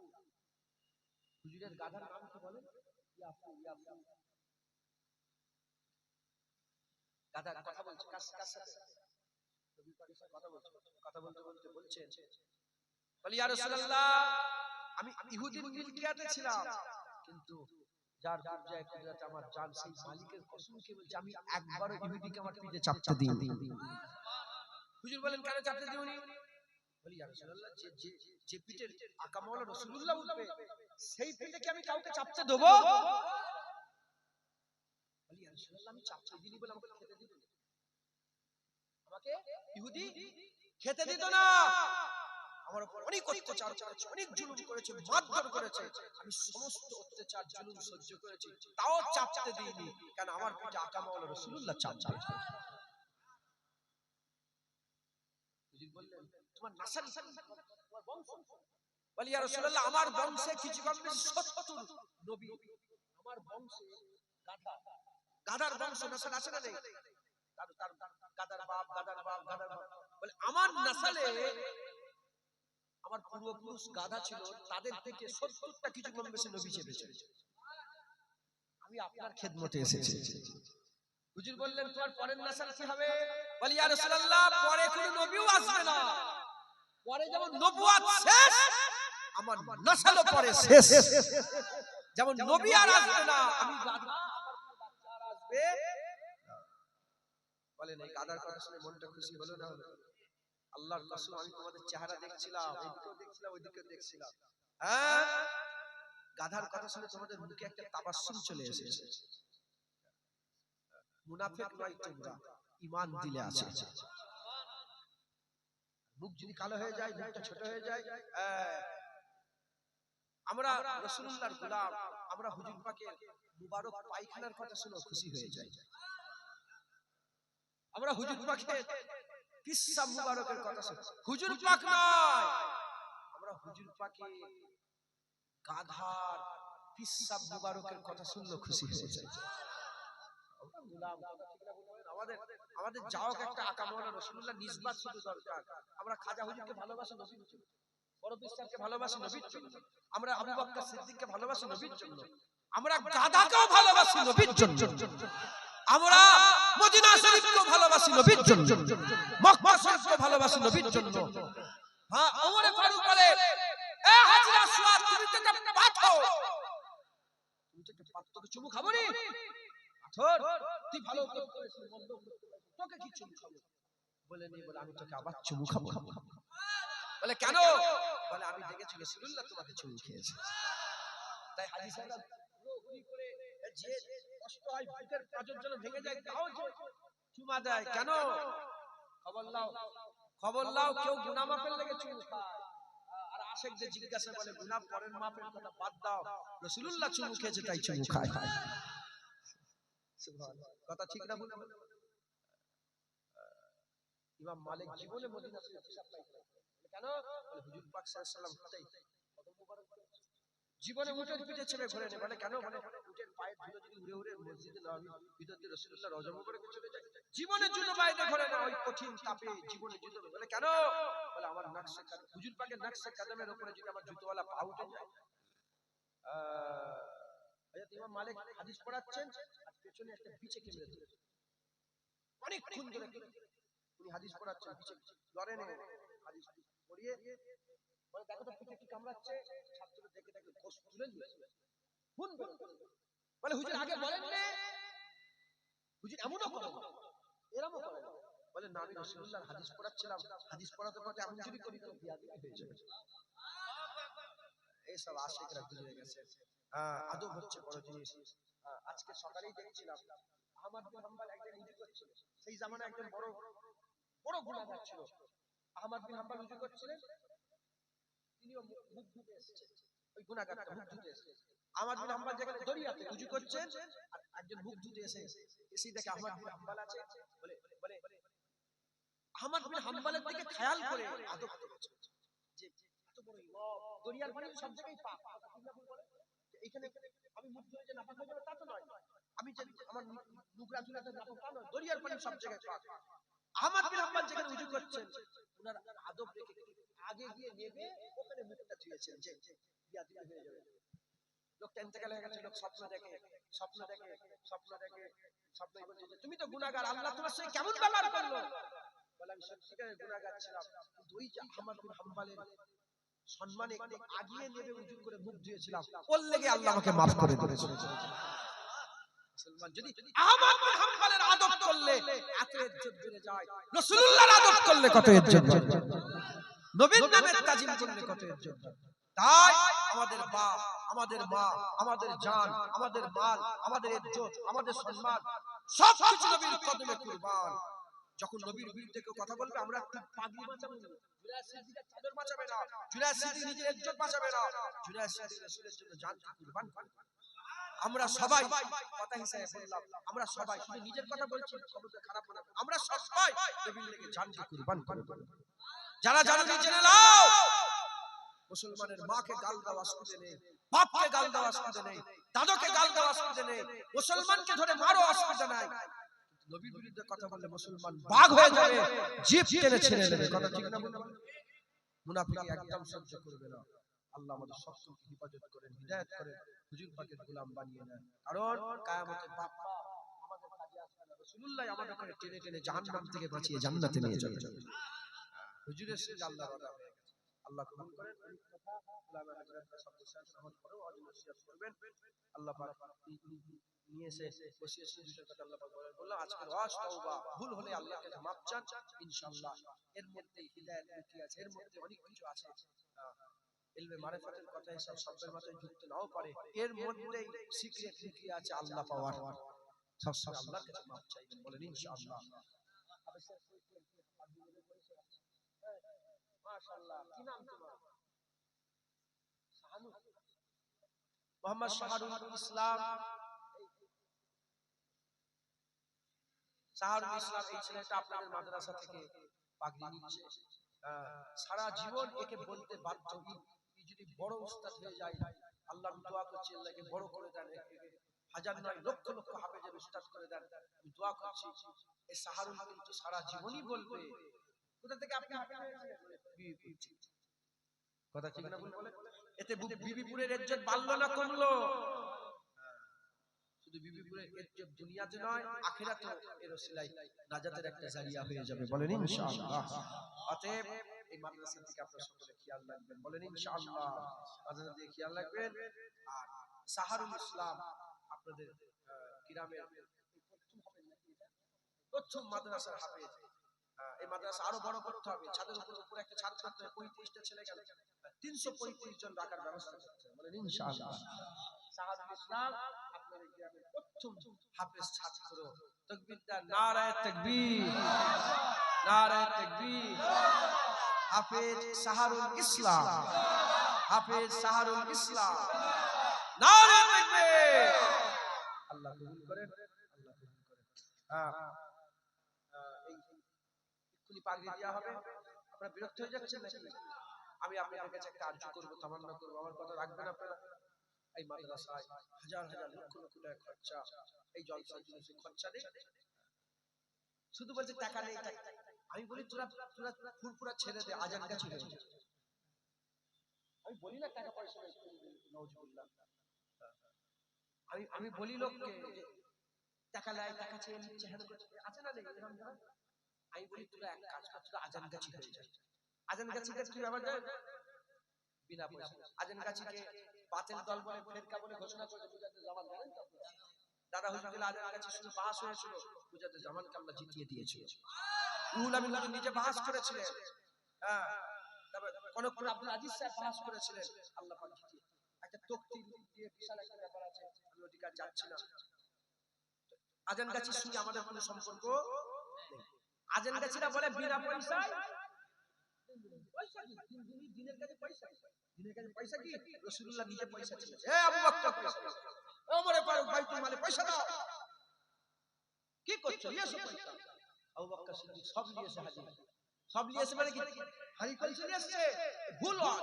A: হুজুরের গাধার নাম কি বলেন? ইয়াফু। ইয়াফু গাধা কথা বলছে কার সাথে? নবী পাকের সাথে কথা বলছে। কথা বলতে বলতে বলছেন, বলি ইয়া রাসূলুল্লাহ, আমি ইহুদির মিলকিয়াতে ছিলাম, কিন্তু যার কবজায় কুদরত আমার জান, সেই মালিকের কসম খেয়ে বলছি আমি একবারও ইহুদিকে আমার পিঠে চাপতে দিইনি। হুজুর বলেন কেন চাপতে দিওনি? বলি ইয়া রাসূলুল্লাহ, যে পিঠের আকা মাওলা রাসূলুল্লাহ উঠবে সেই পিঠে কি আমি কাউকে চাপতে দেব? বলি ইয়া রাসূলুল্লাহ, আমি চাপতে দিইনি বলে আমাকে খেতে দিবেন? আমাকে ইহুদি খেতে দিত না, আমার উপর অনেক অত্যাচার করেছে, অনেক জুলুম করেছে, মারধর করেছে। আমি সমস্ত অত্যাচার জুলুম সহ্য করেছি, তাও চাপতে দিইনি, কারণ আমার পিঠে আকা মাওলা রাসূলুল্লাহ চাপবে। হুজুর বললেন তোমার নাসাল, তোমার বংশ? বলি ইয়া রাসূলুল্লাহ, আমার বংশে কিছু কম বেশি 70 নবী। আমার বংশে গাধা, গাধার বংশ নাসাল আছে না নেই? তার গাধার বাপ, গাধার বাপ, গাধার বাপ। বলে আমার নাসালে আমার পূর্বপুরুষ গাধা ছিল, তাদের থেকে 70টা কিছু কম বেশি নবী চেপেছে। আমি আপনার খেদমতে এসেছি। হুজুর বললেন তোমার পরের নাসাল কি হবে? বলি ইয়া রাসূলুল্লাহ, পরে কোনো নবীও আসবে না, পরে যেমন নবুয়ত শেষ আমার নাসালও পরে শেষ। যেমন নবী আর আসবে না, আমি গাধা, আমার বাচ্চা আর আসবে। বলেন এই গাধার কথা শুনে মনটা খুশি হলো না হলো? আল্লাহর কসম আমি তোমাদের চেহারা দেখছিলাম, এদিকেও দেখছিলাম ওইদিকেও দেখছিলাম। হ্যাঁ, গাধার কথা শুনে তোমাদের মুখে একটা তাবাসসুম চলে এসেছে। মুনাফিক নয় তোমরা, ঈমান দিলে আছে। মুখ যদি কালো হয়ে যায়, মুখটা ছোট হয়ে যায়। আমরা রাসূলুল্লাহর গোলাম, আমরা হুজুর পাকের মুবারক পায়খানার কথা শুনে খুশি হয়ে যাই। আমরা হুজুর পাকের পিসাব মুবারকের কথা শুনে, হুজুর পাক নয়, আমরা হুজুর পাকের গাধার পিসাব মুবারকের কথা শুনলে খুশি হয়ে যাই। আমরা গোলাম, আমাদের আমাদের যাও একটা আকা মাওলানা রাসূলুল্লাহ নিসবত শুধু দরকার। আমরা খাজা হুজুরকে ভালোবাসি নবীর জন্য, বড় পিসাবকে ভালোবাসি নবীর জন্য, আমরা আবু বকর সিদ্দিককে ভালোবাসি নবীর জন্য, আমরা গাধাকেও ভালোবাসি নবীর জন্য, আমরা মদিনা শরীফকেও ভালোবাসি নবীর জন্য, মক্কা শরীফকেও ভালোবাসি নবীর জন্য। হ্যাঁ, ওমর ফারুক বলে এ হাজী আসওয়াদ, তুমি তো একটা পাথর, তুমি তো একটা পাথরকে চুমু খাবো নি? পাথর তুই ভালো করেছিস, মন্দ করেছিস, তোকে কি চুমু খাবো? বলে নি, বলে আমি তোকে আবার চুমু খাবো। বলে কেন? বলে আমি দেখেছি রাসূলুল্লাহ তোমাকে চুমু খেয়েছে। তাই হাজী সাহেব ঘুরি করে যে কষ্ট হয়, বুকের পাঁজর যেন ভেঙে যায়, তাও যে চুমা দেয়। কেন? খবর লাও, খবর লাও, কেউ গুনাহ মাফের লেগে চুমু খায়, আর আশিকদের জিজ্ঞাসা বলে গুনাহ পরের মাফের কথা বাদ দাও, রাসূলুল্লাহ চুমু খেয়েছে তাই চুমু খায়। সুবহানাল্লাহ, কথা ঠিক না ভুল? ইমাম মালিক জীবনে মদিনা শরীফ পেশাব পায়খানা কেন? বলে হুজুর পাক সাল্লাল্লাহু আলাইহি ওয়াসাল্লাম কদম মোবারক জীবনে উটের পিঠে চেপে ঘোরে নি। বলে কেন? বলে উটের পায়ের ধুলো যদি উড়ে উড়ে মসজিদে নববীর ভিতর দিয়ে রাসূলুল্লাহ রওজা মোবারকে চলে যায়, জীবনে জুতো বাইরে ঘোরে না ওই কঠিন তাপে, জীবনে জুতো। বলে কেন? বলে আমার নকশে কদম, হুজুর পাকের নকশে কদমের উপরে যদি আমার জুতোওয়ালা পা উঠে যায়। হযরত ইমাম মালিক হাদিস পড়াচ্ছেন আর পেছনে একটা বিছকে মেরে ধরেছে, অনেকক্ষণ ধরে উনি হাদিস পড়াচ্ছেন, বিছে ধরে নে হাদিস পড়িয়ে বলে দেখো তো পিঠে কি কামড়াচ্ছে। ছাত্র দেখে দেখে গোশ তুলে নিয়েছে, হুন বলে বলে হুজুর আগে বলেন না, হুজুর এমনও করে এরকমও করে বলে না, আমি রাসূলুল্লাহর হাদিস পড়াচ্ছিলাম, হাদিস পড়াতে পড়াতে এমন যদি করি তো বিয়াদবি হয়ে যাবে। এইসব আশিকরা ঘুরে গেছে। আদব হচ্ছে বড় জিনিস। আজকে সকালেই দেখছিলাম আহমদ বিন হাম্বল একজন উজু করছিল, সেই জামানায় একজন বড় বড় গুনাহগার ছিল। আহমদ বিন হাম্বল উজু করছিলেন, তিনিও মুখ ধুতে এসেছেন, ওই গুনাহগারটা মুখ ধুতে এসেছেন। আহমদ বিন হাম্বল যেখানে দরিয়াতে উজু করছেন, আর একজন মুখ ধুতে এসে দেখে আহমদ বিন হাম্বল আছে, বলে বলে আহমদ বিন হাম্বলের দিকে খেয়াল করে আদব করছে যে এত বড় ইমাম, দরিয়ার পানি সব জায়গায় পাক, এখানে আমি মুখ ধুয়ে যে নাপাক হয়ে যাবে তা তো নয়, আমি যে আমার নুকরা চুলাতে নাপাক তা নয়, দরিয়ার পানি সব জায়গায় পাক। আহমদ বিন হাম্বল যেখানে উজু করছেন, ওনার আদব রেখে আগে গিয়ে নেবে ওখানে মুখটা ধুয়েছেন যে বিয়াদবি হয়ে যাবে। লোকটা ইন্তেকাল হয়ে গেছে, লোক স্বপ্ন দেখে স্বপ্ন দেখে স্বপ্ন দেখে স্বপ্নই বলছে যে তুমি তো গুনাহগার, আল্লাহ তোমার সাথে কেমন ব্যবহার করলো? বলে আমি সত্যিকারের গুনাহগার ছিলাম, কিন্তু ওই যে আহমদ বিন হাম্বলের সম্মানে একটু আগিয়ে নেবে উজু করে মুখ ধুয়েছিলাম, ওর লেগে আল্লাহ আমাকে maaf করে দিয়েছে। মুসলমান যদি আহমদ বিন হাম্বলের আদব করলে এত ইজ্জত বেড়ে যায়, রাসূলুল্লাহর আদব করলে কত ইজ্জত বাড়ে, নবীর নামে তাজিম করলে কত ইজ্জত বাড়ে। তাই আমাদের বাপ, আমাদের মা, আমাদের জান, আমাদের মাল, আমাদের ইজ্জত, আমাদের সম্মান সব কিছু নবীর কদমে কুরবান। যখন নবীর বিরুদ্ধে কেউ কথা বলবে, আমরা একটু পাগড়ি বাঁচাবো না, জুলাইর সিদ্দিকের চাদর বাঁচাবে না, জুলাইর সিদ্দিক নিজের ইজ্জত বাঁচাবে না, জুলাইর সিদ্দিক রাসূলের জন্য জানকে কুরবান করে। আমরা সবাই কথা হিসেবে বললাম, আমরা সবাই শুধু নিজের কথা বলছি, খবরটা খারাপ না, আমরা সবাই নবীর লেগে জানকে কুরবান করে দেব। যারা জানেন জেনে নাও, মুসলমানের মাকে গাল দেওয়া অসুবিধা নেই, বাপকে গাল দেওয়া অসুবিধা নেই, দাদাকে গাল দেওয়া অসুবিধা নেই, মুসলমানকে ধরে মারো অসুবিধা নাই, নবীর বিরুদ্ধে কথা বললে মুসলমান বাঘ হয়ে যাবে, জিভ টেনে ছিঁড়ে নেবে। কথা ঠিক না? মুনাফিকি একদম সহ্য করবে না। আল্লাহ আমাদের সবসময় হেফাজত করেন, হিদায়াত করেন, হুজুর পাকের গোলাম বানিয়ে নেন। কারণ কিয়ামতের বাপ্পা আমাদের কাজে আসবে না, রাসূলুল্লাহ আমাদের করে টেনে টেনে জাহান্নাম থেকে বাঁচিয়ে জান্নাতে নিয়ে যাবে। হুজুরের সাথে আল্লাহর ওয়াদা হয়ে গেছে। আল্লাহ কবুল করেন। অনেক কথা উলামা হাজরাতরা সব বসে নামাজ পড়েও নসিহত করবেন। আল্লাহ পাক নিয়ে এসে বসিয়েছেন দুটো কথা আল্লাহ পাক বললাম আজকের ওয়াজ তওবা, ভুল হলে আল্লাহর কাছে মাপ চান, ইনশাআল্লাহ এর মধ্যে হিদায়াত লুকিয়ে আছে, এর মধ্যে অনেক কিছু আছে। ইলমে মারিফাতের কথা এসব শব্দের মাথায় যুক্ত নাও পারে, এর মধ্যেই সিক্রেট লুকিয়ে আছে আল্লাহ পাওয়ার। সব আল্লাহর কাছে মাপ চাইবেন, বলেন ইনশাআল্লাহ। মাশাআল্লাহ, কি নাম তোমার? শাহানু, মোহাম্মদ শাহরুল ইসলাম। শাহরুল ইসলাম এই ছেলেটা আপনাদের মাদ্রাসা থেকে পাগড়ি নিচ্ছে। সারা জীবন একে বলতে বাধ্য, যদি বড় উস্তাদ হয়ে যায়, আল্লাহ দোয়া করছি আল্লাহকে বড় করে দেন, হাজার নয় লক্ষ লক্ষ হাফেজের উস্তাদ করে দেন, আমি দোয়া করছি। এই শাহরুল কিন্তু সারা জীবনই বলবে কোথা থেকে আপনি হাফেজ হয়েছিলেন? কথা ঠিক না ভুল বলে? এতে বিবিপুরের ইজ্জত বাড়লো না কমলো? শুধু বিবিপুরের ইজ্জত দুনিয়াতে নয় আখিরাতেও এর ওসিলায় নাজাতের একটা জারিয়া হয়ে যাবে, বলেন ইনশাআল্লাহ। অতএব এই মাদ্রাসা থেকে আপনারা সকলে খেয়াল রাখবেন, বলেন ইনশাআল্লাহ। মাদ্রাসা থেকে খেয়াল রাখবেন। আর শাহরুল ইসলাম আপনাদের গ্রামের প্রথম মাদ্রাসার হাফেজ। এই মাদ্রাসা আরো বড় করতে হবে, ছাদের উপর একটা ছাদ করতে হবে, 35টা ছেলে গেলে 335 জন রাখার ব্যবস্থা করতে হবে, বলেন ইনশাআল্লাহ। শাহরুল ইসলাম আপনাদের গ্রামের প্রথম হাফেজ ছাত্র। তাকবীর দাও, নারায়ে তাকবীর, নারায়ে তাকবীর। হাফেজ শাহরুল ইসলাম, হাফেজ শাহরুল ইসলাম, নারায়ে তাকবীর। আল্লাহ কবুল করেন, আল্লাহ কবুল করেন। এই পাগড়ি দেওয়া হবে, আপনারা বিরক্ত হয়ে যাচ্ছেন নাকি? আমি আপনাদের কাছে একটা আরজু করব, তামান্না করব, আমার কথা রাখবেন আপনারা। এই মাদ্রাসায় হাজার হাজার লক্ষ লক্ষ টাকা খরচা, এই জলসার জন্য খরচা নেই, শুধু বলছে টাকা নেই। আমি বলি তোরা ফুরফুরা ছেড়ে দে, আজান গাছি হয়ে যায়। আমি বলি না টাকা পয়সা নেই, নাউজুবিল্লাহ। আমি বলি লোককে টাকা লাই, টাকা চেয়ে নিচ্ছে, হেন করছে, আছে না নেই এরকম যারা? আমি বলি তোরা এক কাজ কর, তোরা আজান গাছি হয়ে যায়। আজান গাছিকে কি ব্যাপার যায়? বিনা পয়সা আজান গাছিকে বাতিল দল বলে ফেরকা বলে ঘোষণা করেছে মুজাদ্দেদ জামান, জানেন তো দাদা হুজুর আজের কাছে শুধু বাস হয়েছিল, মুজাদ্দেদ জামানকে আল্লাহ জিতিয়ে দিয়েছিল। রুহুল আমিন হুজুর নিজে বাস করেছিলেন, হ্যাঁ, তবে কনকপুর আব্দুল আজিজ সাহেব বাস করেছিলেন, আল্লাহ পাক জিতিয়ে। একটা তকতি দিয়ে বিশাল একটা ব্যাপার আছে, আমি ওদিকে আর যাচ্ছি না। আজান গাছির সঙ্গে আমাদের কোনো সম্পর্ক নেই। আজান গাছিরা বলে বিনা পয়সায় পয়সা কি, দিনের কাছে পয়সা, দিনের কাছে পয়সা কি, রাসূলুল্লাহ নিজে পয়সা ছিলেন। হে আবু বকর পয়সা দাও, ওমরে ফারুক বাইতুল মালে পয়সা দাও, কি করছো নিয়ে এসো পয়সা। আবু বকর সিদ্দিক সব নিয়ে এসে হাজির, সব নিয়ে এসে মানে কি হারি কলসি নিয়ে এসেছে, ভুল হয়।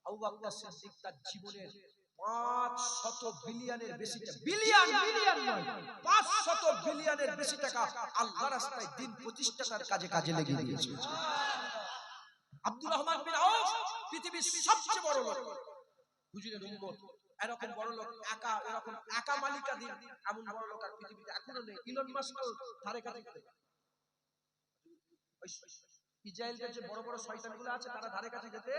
A: আবু বকর সিদ্দিক তার জীবনের 500 বিলিয়নের বেশি টাকা, বিলিয়ন বিলিয়ন নয়, 500 বিলিয়নের বেশি টাকা আল্লাহর রাস্তায় দিন প্রতিষ্ঠার কাজে কাজে লেগে দিয়েছে। আব্দুর রহমান বিন আউফ পৃথিবীর সবচেয়ে বড় লোক, হুজুরের উম্মত, এরকম বড় লোক একা, এরকম একা মালিকাধীন এমন বড় লোক আর পৃথিবীতে এখনো নেই। ইলন মাস্ক ধারে কাছে ইসরায়েলের যে বড় বড় শয়তানগুলো আছে তারা ধারে কাছে যেতে,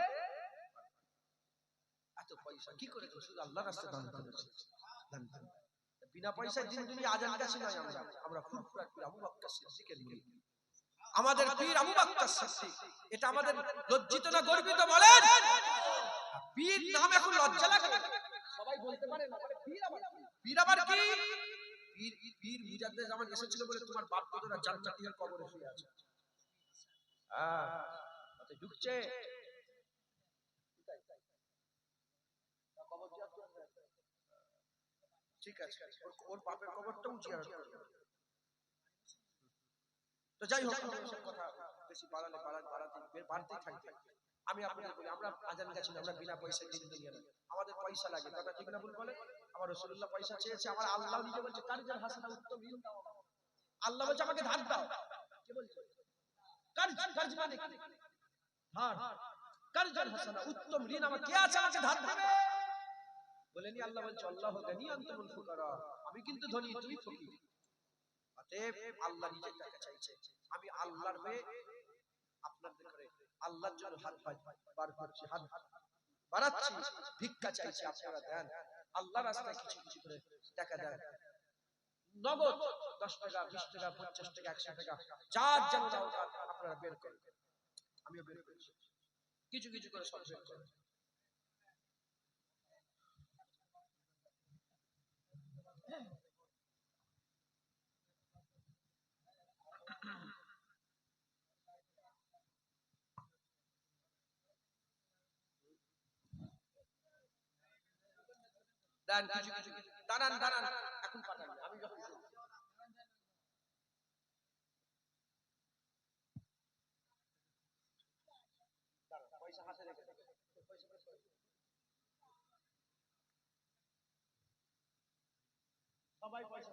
A: এত পয়সা কি করে শুধু আল্লাহর রাস্তায় দান করেছে। বিনা পয়সায় দিন দুনিয়া আজান কাছে নয়, আমরা ফুরফুরার পীর আবু বকর সিদ্দিকের মুরিদ, আমাদের পীর আবু বকর সিদ্দিক। এটা আমাদের লজ্জিত না গর্বিত বলেন? পীর নাম এখন লজ্জা লাগে, সবাই বলতে পারে না পীর আবার কি, পীর পীর মুজাদ্দেদ জামান এসেছিল বলে তোমার বাপ দাদারা জান্নাতীদের কবরে শুয়ে আছে। তাতে ঢুকছে ঠিক আছে, ওর বাপের কবরটাও জিয়ারত করবে। তো যাই হোক, কথা বেশি বাড়ালে বাড়তেই থাকবে। আমি আপনাদের বলি, আমরা আজান গাছি না, আমরা বিনা পয়সায় দিন দুনিয়া না, আমাদের পয়সা লাগে, কথা ঠিক না ভুল বলে? আমার রাসূলুল্লাহ পয়সা চেয়েছে, আমার আল্লাহ নিজে বলছে কারজাল হাসানা উত্তম ঋণ দাও, আল্লাহ বলছে আমাকে ধার দাও। কে বলছে? কারজ মানে ধার, কারজাল হাসানা উত্তম ঋণ আমার কে আছে আমাকে ধার দেবে? বলেনি আল্লাহ বলছে আল্লাহু গানি আনতুমুল ফুকারা, আমি কিন্তু ধনী তুমি ফকির। অতএব আল্লাহ নিজে টাকা চাইছে, আমি আল্লাহর হয়ে আপনাদের করে আল্লাহর জন্য হাত বার করছি, হাত বাড়াচ্ছি, ভিক্ষা চাইছি, আপনারা দেন, আল্লাহর রাস্তায় কিছু কিছু করে টাকা দেন, নগদ 10 টাকা 20 টাকা 50 টাকা 100 টাকা যার যেন দরকার আপনারা বের করেন, আমিও বের করছি, কিছু কিছু করে সব বের করেন। দান কিছু কিছু দাঁড়ান দাঁড়ান, এখন পাঠান, আমি যখন পয়সা হাতে রেখে সবাই পয়সা